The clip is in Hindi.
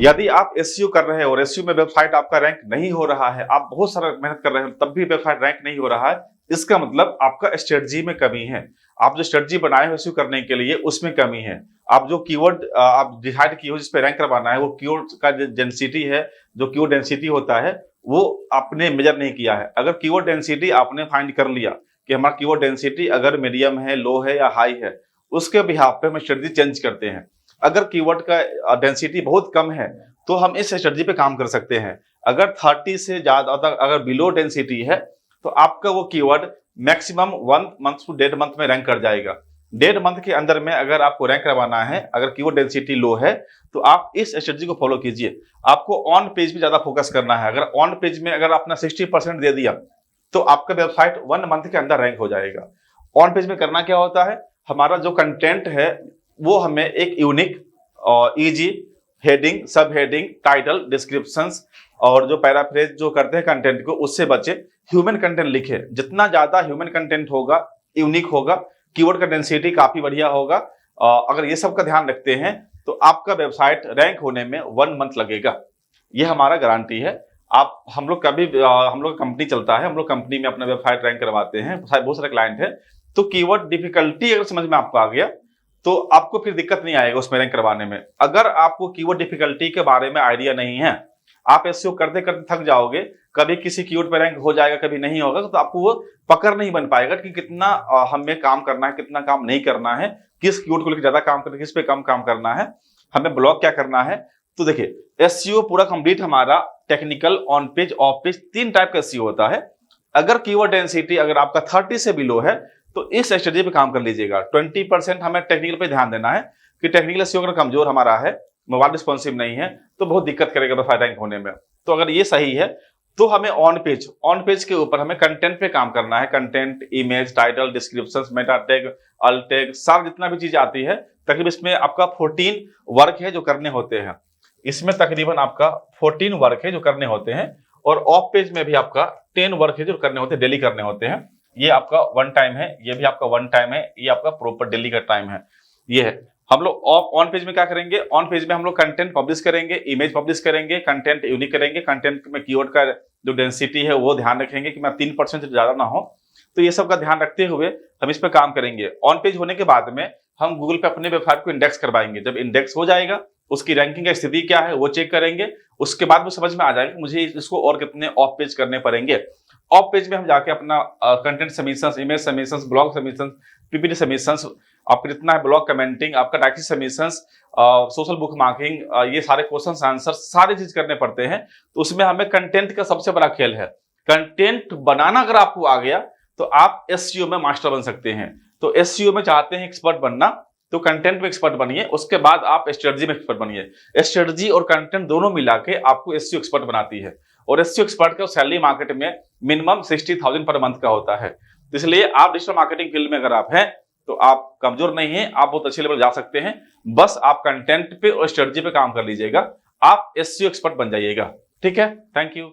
यदि आप एसईओ कर रहे हैं और एसईओ में वेबसाइट आपका रैंक नहीं हो रहा है, आप बहुत सारा मेहनत कर रहे हैं तब भी वेबसाइट रैंक नहीं हो रहा है, इसका मतलब आपका स्ट्रेटजी में कमी है। आप जो स्ट्रेटजी बनाए हो एसईओ करने के लिए उसमें कमी है। आप जो कीवर्ड आप डिसाइड किए हो जिस पे रैंक करवाना है, वो कीवर्ड का डेंसिटी है, जो कीवर्ड डेंसिटी होता है वो आपने मेजर नहीं किया है। अगर कीवर्ड डेंसिटी आपने फाइंड कर लिया कि हमारा कीवर्ड डेंसिटी अगर मीडियम है, लो है या हाई है, उसके बिहाफ पे हम स्ट्रेटजी चेंज करते हैं। अगर कीवर्ड का डेंसिटी बहुत कम है तो हम इस स्ट्रेटजी पे काम कर सकते हैं। अगर 30 से ज्यादा अगर बिलो डेंसिटी है तो आपका वो keyword maximum 1 month to 1.5 month में रैंक कर जाएगा। 1.5 मंथ के अंदर में अगर आपको रैंक करवाना है, अगर कीवर्ड डेंसिटी लो है तो आप इस स्ट्रेटजी को फॉलो कीजिए। आपको ऑन पेज पे ज्यादा फोकस करना है। अगर ऑन पेज में अगर आपने 60% दे दिया तो आपका वेबसाइट 1 मंथ के अंदर रैंक हो जाएगा। ऑन पेज में करना क्या होता है, हमारा जो कंटेंट है वो हमें एक यूनिक और इजी हेडिंग, सब हेडिंग, टाइटल, डिस्क्रिप्शंस और जो पैराफ्रेज जो करते हैं कंटेंट को, उससे बचे। ह्यूमन कंटेंट लिखे, जितना ज्यादा ह्यूमन कंटेंट होगा, यूनिक होगा, कीवर्ड का डेंसिटी काफी बढ़िया होगा, अगर ये सब का ध्यान रखते हैं तो आपका वेबसाइट रैंक होने में 1 मंथ लगेगा। ये हमारा गारंटी है। आप हम लोग कभी हम लोग कंपनी चलता है, हम लोग कंपनी में अपना वेबसाइट रैंक करवाते हैं, बहुत सारे क्लाइंट है। तो कीवर्ड डिफिकल्टी अगर समझ में आपको आ गया तो आपको फिर दिक्कत नहीं आएगा उसमें रैंक करवाने में। अगर आपको कीवर्ड डिफिकल्टी के बारे में आइडिया नहीं है, आप एसईओ करते करते थक जाओगे, कभी किसी कीवर्ड पे रैंक हो जाएगा, कभी नहीं होगा, तो आपको वो पकड़ नहीं बन पाएगा कि कितना हमें काम करना है, कितना काम नहीं करना है, किस कीवर्ड को लेकर ज्यादा काम करना है, किस पे कम काम करना है, हमें ब्लॉक क्या करना है। तो देखिए, एसईओ पूरा कंप्लीट हमारा technical, on page, of page, 3 type का एसईओ होता है। अगर कीवर्ड डेंसिटी अगर आपका 30 से बिलो है तो इस स्ट्रेटजी पे काम कर लीजिएगा। 20% हमें टेक्निकल पे ध्यान देना है कि टेक्निकल एसईओ अगर कमजोर हमारा है, मोबाइल रिस्पॉन्सिव नहीं है, तो बहुत दिक्कत करेगा वेबसाइट रैंक होने में। तो अगर ये सही है तो हमें ऑन पेज के ऊपर हमें कंटेंट पे काम करना है। Content, image, title, descriptions, meta tag, alt tag, सारा जितना भी चीज आती है, तकरीबन इसमें आपका 14 वर्क है जो करने होते हैं। इसमें तकरीबन आपका 14 वर्क है जो करने होते हैं, और ऑफ पेज में भी आपका 10 वर्क है जो करने होते हैं, डेली करने होते हैं। ये आपका 1 टाइम है, ये भी आपका 1 टाइम है, ये आपका प्रॉपर डेली का टाइम है। ये है। हम लोग ऑन पेज में क्या करेंगे, ऑन पेज में हम लोग कंटेंट पब्लिश करेंगे, इमेज पब्लिश करेंगे, कंटेंट यूनिक करेंगे, कंटेंट में कीवर्ड का जो डेंसिटी है वो ध्यान रखेंगे कि मैं 3% से ज्यादा ना हो। तो ये सब का ध्यान रखते हुए हम इस पर काम करेंगे। ऑन पेज होने के बाद में हम गूगल पे अपने वेबसाइट को इंडेक्स करवाएंगे। जब इंडेक्स हो जाएगा, उसकी रैंकिंग की स्थिति क्या है वो चेक करेंगे। उसके बाद में समझ में आ जाएगा मुझे इसको और कितने ऑफ पेज करने पड़ेंगे। ऑफ पेज में हम जाके अपना content submissions, image submissions, blog submissions, PPT submissions, आपका जितना है ब्लॉग कमेंटिंग, आपका taxi submissions, social book marking, ये सारे क्वेश्चन आंसर सारी चीज करने पड़ते हैं। तो उसमें हमें कंटेंट का सबसे बड़ा खेल है। कंटेंट बनाना अगर आपको आ गया तो आप एसईओ में मास्टर बन सकते हैं। तो एसईओ में चाहते हैं एक्सपर्ट बनना, तो कंटेंट में एक्सपर्ट बनिए, उसके बाद आप स्ट्रेटजी में एक्सपर्ट बनिए। स्ट्रेटजी और कंटेंट दोनों मिला के आपको एसईओ एक्सपर्ट बनाती है। और एसईओ एक्सपर्ट का सैलरी मार्केट में मिनिमम 60,000 पर मंथ का होता है। तो इसलिए आप डिजिटल मार्केटिंग फील्ड में अगर आप हैं तो आप कमजोर नहीं हैं, आप बहुत अच्छे लेवल जा सकते हैं। बस आप कंटेंट पे और स्ट्रेटजी पे काम कर लीजिएगा, आप एसईओ एक्सपर्ट बन जाइएगा। ठीक है, थैंक यू।